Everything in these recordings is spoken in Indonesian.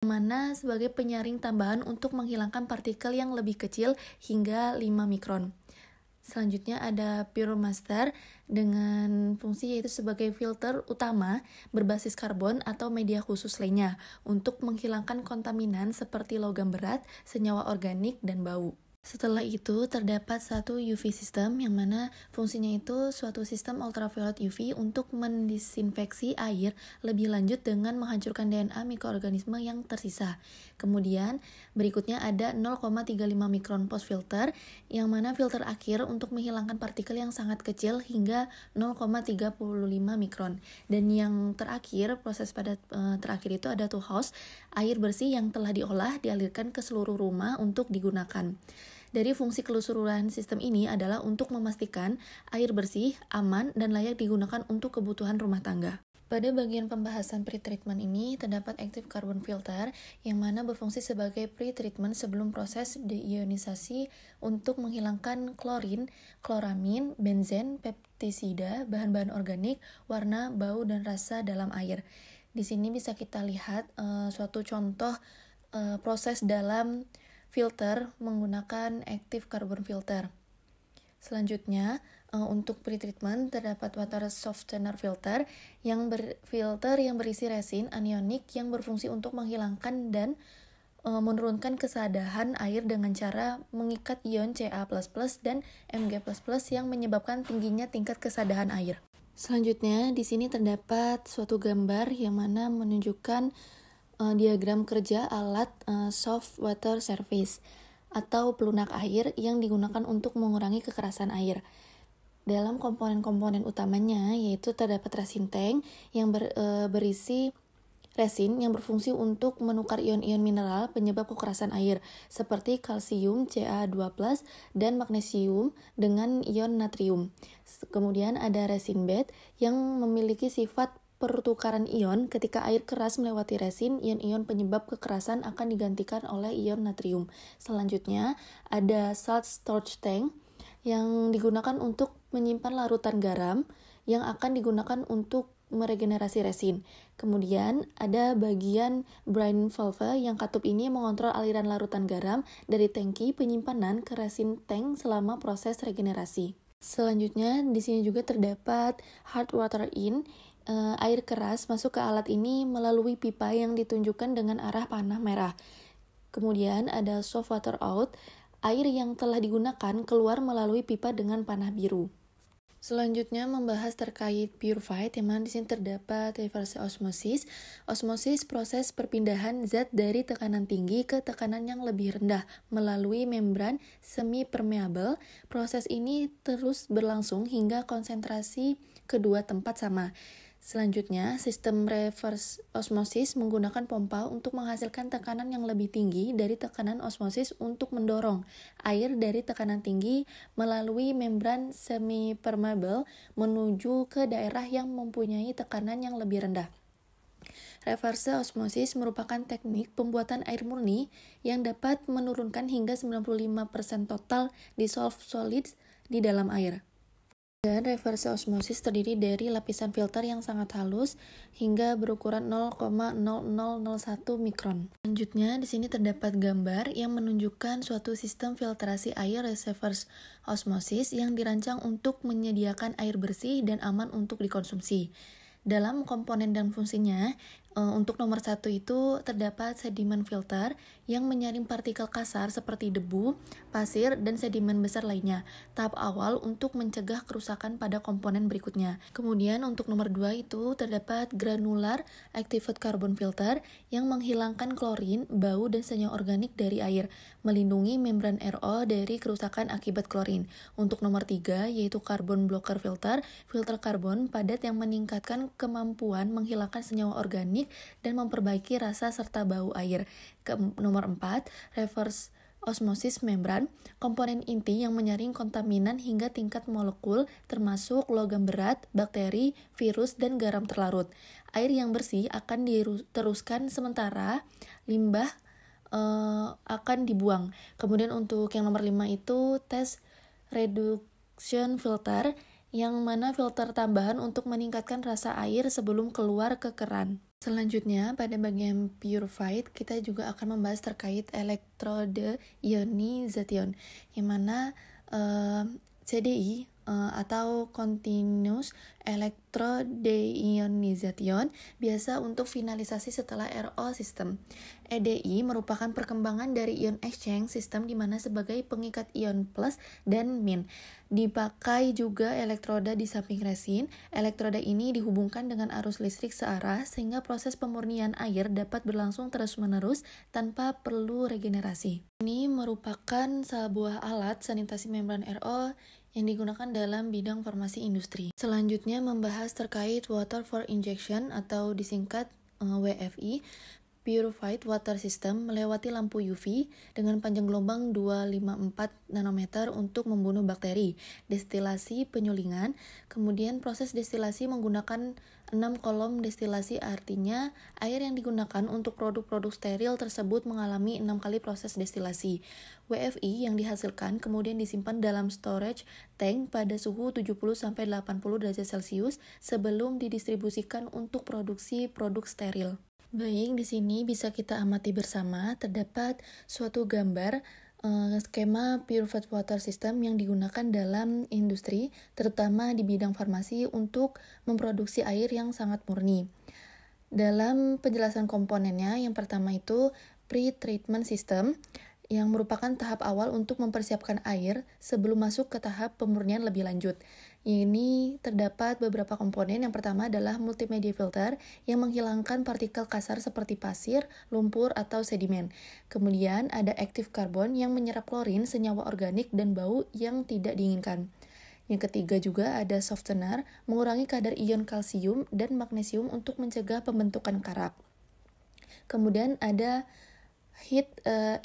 mana sebagai penyaring tambahan untuk menghilangkan partikel yang lebih kecil hingga 5 mikron. Selanjutnya ada PureMaster dengan fungsi yaitu sebagai filter utama berbasis karbon atau media khusus lainnya untuk menghilangkan kontaminan seperti logam berat, senyawa organik, dan bau. Setelah itu, terdapat satu UV system yang mana fungsinya itu suatu sistem ultraviolet UV untuk mendisinfeksi air lebih lanjut dengan menghancurkan DNA mikroorganisme yang tersisa. Kemudian, berikutnya ada 0,35 mikron post filter yang mana filter akhir untuk menghilangkan partikel yang sangat kecil hingga 0,35 mikron. Dan yang terakhir, proses pada terakhir itu ada to house, air bersih yang telah diolah dialirkan ke seluruh rumah untuk digunakan. Dari fungsi keseluruhan sistem ini adalah untuk memastikan air bersih, aman, dan layak digunakan untuk kebutuhan rumah tangga. Pada bagian pembahasan pre-treatment ini, terdapat active carbon filter yang mana berfungsi sebagai pre-treatment sebelum proses deionisasi untuk menghilangkan klorin, kloramin, benzen, pestisida, bahan-bahan organik, warna, bau, dan rasa dalam air. Di sini bisa kita lihat suatu contoh proses dalam filter menggunakan active carbon filter. Selanjutnya, untuk pretreatment terdapat water softener filter yang berisi resin anionik yang berfungsi untuk menghilangkan dan menurunkan kesadahan air dengan cara mengikat ion Ca++ dan Mg++ yang menyebabkan tingginya tingkat kesadahan air. Selanjutnya, di sini terdapat suatu gambar yang mana menunjukkan diagram kerja alat soft water surface atau pelunak air yang digunakan untuk mengurangi kekerasan air. Dalam komponen-komponen utamanya yaitu terdapat resin tank yang berisi resin yang berfungsi untuk menukar ion-ion mineral penyebab kekerasan air seperti kalsium Ca2+ dan magnesium dengan ion natrium. Kemudian ada resin bed yang memiliki sifat pertukaran ion. Ketika air keras melewati resin, ion-ion penyebab kekerasan akan digantikan oleh ion natrium. Selanjutnya, ada salt storage tank yang digunakan untuk menyimpan larutan garam yang akan digunakan untuk meregenerasi resin. Kemudian, ada bagian brine valve yang katup ini mengontrol aliran larutan garam dari tangki penyimpanan ke resin tank selama proses regenerasi. Selanjutnya, di sini juga terdapat hard water in. Air keras masuk ke alat ini melalui pipa yang ditunjukkan dengan arah panah merah. Kemudian ada soft water out, air yang telah digunakan keluar melalui pipa dengan panah biru. Selanjutnya membahas terkait purified, yang mana di sini terdapat reverse osmosis. Osmosis proses perpindahan zat dari tekanan tinggi ke tekanan yang lebih rendah melalui membran semi permeable. Proses ini terus berlangsung hingga konsentrasi kedua tempat sama. Selanjutnya, sistem reverse osmosis menggunakan pompa untuk menghasilkan tekanan yang lebih tinggi dari tekanan osmosis untuk mendorong air dari tekanan tinggi melalui membran semi-permeable menuju ke daerah yang mempunyai tekanan yang lebih rendah. Reverse osmosis merupakan teknik pembuatan air murni yang dapat menurunkan hingga 95% total dissolved solids di dalam air. Dan reverse osmosis terdiri dari lapisan filter yang sangat halus hingga berukuran 0,0001 mikron. Selanjutnya, di sini terdapat gambar yang menunjukkan suatu sistem filtrasi air reverse osmosis yang dirancang untuk menyediakan air bersih dan aman untuk dikonsumsi. Dalam komponen dan fungsinya, untuk nomor 1 itu terdapat sedimen filter yang menyaring partikel kasar seperti debu, pasir, dan sedimen besar lainnya. Tahap awal untuk mencegah kerusakan pada komponen berikutnya. Kemudian untuk nomor 2 itu terdapat granular activated carbon filter yang menghilangkan klorin, bau, dan senyawa organik dari air, melindungi membran RO dari kerusakan akibat klorin. Untuk nomor 3 yaitu carbon blocker filter, filter karbon padat yang meningkatkan kemampuan menghilangkan senyawa organik dan memperbaiki rasa serta bau air. Nomor 4, reverse osmosis membran, komponen inti yang menyaring kontaminan hingga tingkat molekul termasuk logam berat, bakteri, virus, dan garam terlarut. Air yang bersih akan diteruskan sementara limbah akan dibuang. Kemudian untuk yang nomor 5 itu test reduction filter, yang mana filter tambahan untuk meningkatkan rasa air sebelum keluar ke keran. Selanjutnya, pada bagian purified, kita juga akan membahas terkait elektrode ionization, yang mana CDI atau Continuous Electrode Ionization biasa untuk finalisasi setelah RO system. EDI merupakan perkembangan dari ion exchange system di mana sebagai pengikat ion plus dan min. Dipakai juga elektroda di samping resin. Elektroda ini dihubungkan dengan arus listrik searah sehingga proses pemurnian air dapat berlangsung terus-menerus tanpa perlu regenerasi. Ini merupakan sebuah alat sanitasi membran RO yang digunakan dalam bidang farmasi industri. Selanjutnya membahas terkait water for injection atau disingkat WFI. Purified Water System melewati lampu UV dengan panjang gelombang 254 nanometer untuk membunuh bakteri, destilasi penyulingan, kemudian proses destilasi menggunakan 6 kolom destilasi, artinya air yang digunakan untuk produk-produk steril tersebut mengalami 6 kali proses destilasi. WFI yang dihasilkan kemudian disimpan dalam storage tank pada suhu 70-80 derajat Celcius sebelum didistribusikan untuk produksi produk steril. Baik, di sini bisa kita amati bersama terdapat suatu gambar skema purified water system yang digunakan dalam industri, terutama di bidang farmasi untuk memproduksi air yang sangat murni. Dalam penjelasan komponennya, yang pertama itu pre-treatment system, yang merupakan tahap awal untuk mempersiapkan air sebelum masuk ke tahap pemurnian lebih lanjut. Ini terdapat beberapa komponen. Yang pertama adalah multimedia filter yang menghilangkan partikel kasar seperti pasir, lumpur, atau sedimen. Kemudian ada active carbon yang menyerap klorin, senyawa organik, dan bau yang tidak diinginkan. Yang ketiga juga ada softener, mengurangi kadar ion kalsium dan magnesium untuk mencegah pembentukan karak. Kemudian ada heat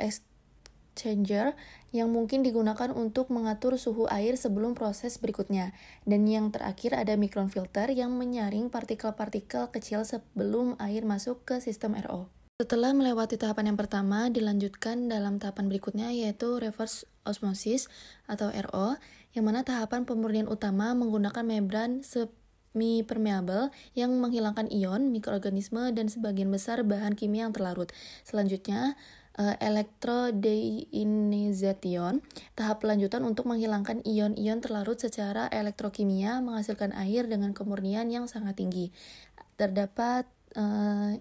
exchanger yang mungkin digunakan untuk mengatur suhu air sebelum proses berikutnya. Dan yang terakhir ada micron filter yang menyaring partikel-partikel kecil sebelum air masuk ke sistem RO. Setelah melewati tahapan yang pertama, dilanjutkan dalam tahapan berikutnya yaitu reverse osmosis atau RO, yang mana tahapan pemurnian utama menggunakan membran semi-permeable yang menghilangkan ion, mikroorganisme, dan sebagian besar bahan kimia yang terlarut. Selanjutnya, electrodeionization, tahap lanjutan untuk menghilangkan ion-ion terlarut secara elektrokimia menghasilkan air dengan kemurnian yang sangat tinggi. Terdapat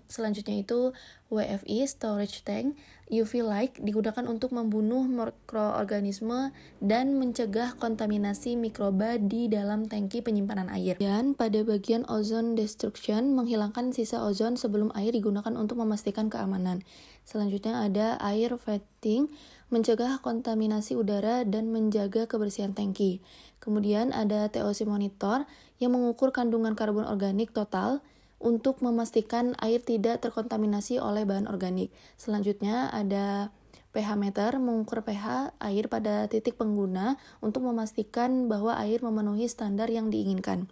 selanjutnya itu WFI, storage tank, UV light digunakan untuk membunuh mikroorganisme dan mencegah kontaminasi mikroba di dalam tangki penyimpanan air. Dan pada bagian ozone destruction, menghilangkan sisa ozon sebelum air digunakan untuk memastikan keamanan. Selanjutnya ada air vetting, mencegah kontaminasi udara dan menjaga kebersihan tangki. Kemudian ada TOC monitor yang mengukur kandungan karbon organik total untuk memastikan air tidak terkontaminasi oleh bahan organik. Selanjutnya ada pH meter, mengukur pH air pada titik pengguna untuk memastikan bahwa air memenuhi standar yang diinginkan.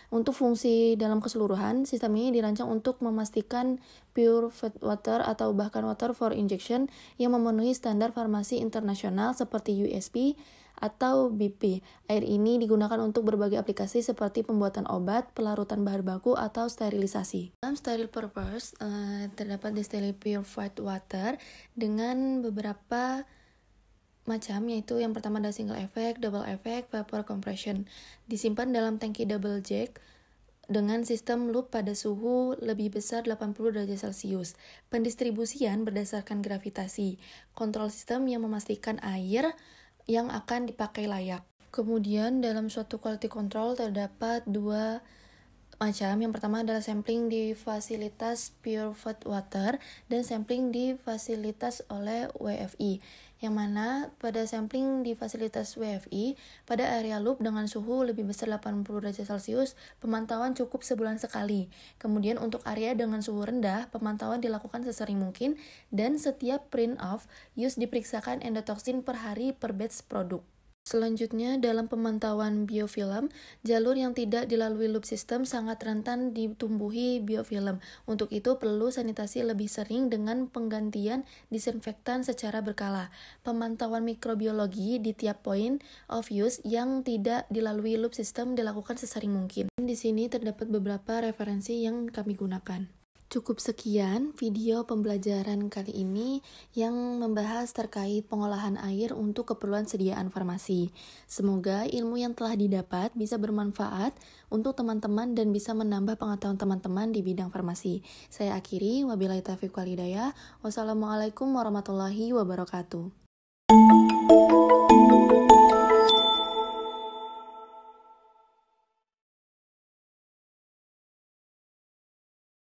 Untuk fungsi dalam keseluruhan, sistem ini dirancang untuk memastikan pure water atau bahkan water for injection yang memenuhi standar farmasi internasional seperti USP atau BP. Air ini digunakan untuk berbagai aplikasi seperti pembuatan obat, pelarutan bahan baku, atau sterilisasi. Dalam sterile purpose, terdapat distilled purified water dengan beberapa macam, yaitu yang pertama ada single effect, double effect, vapor compression. Disimpan dalam tangki double jack dengan sistem loop pada suhu lebih besar 80 derajat Celcius. Pendistribusian berdasarkan gravitasi. Kontrol sistem yang memastikan air yang akan dipakai layak. Kemudian dalam suatu quality control terdapat dua macam. Yang pertama adalah sampling di fasilitas purified water dan sampling di fasilitas oleh WFI. Yang mana pada sampling di fasilitas WFI, pada area loop dengan suhu lebih besar 80 derajat Celcius, pemantauan cukup sebulan sekali. Kemudian untuk area dengan suhu rendah, pemantauan dilakukan sesering mungkin dan setiap print of use diperiksakan endotoxin per hari per batch produk. Selanjutnya, dalam pemantauan biofilm, jalur yang tidak dilalui loop system sangat rentan ditumbuhi biofilm. Untuk itu, perlu sanitasi lebih sering dengan penggantian disinfektan secara berkala. Pemantauan mikrobiologi di tiap point of use yang tidak dilalui loop system dilakukan sesering mungkin. Di sini terdapat beberapa referensi yang kami gunakan. Cukup sekian video pembelajaran kali ini yang membahas terkait pengolahan air untuk keperluan sediaan farmasi. Semoga ilmu yang telah didapat bisa bermanfaat untuk teman-teman dan bisa menambah pengetahuan teman-teman di bidang farmasi. Saya akhiri, wabillahi taufiq wal hidayah. Wassalamualaikum warahmatullahi wabarakatuh.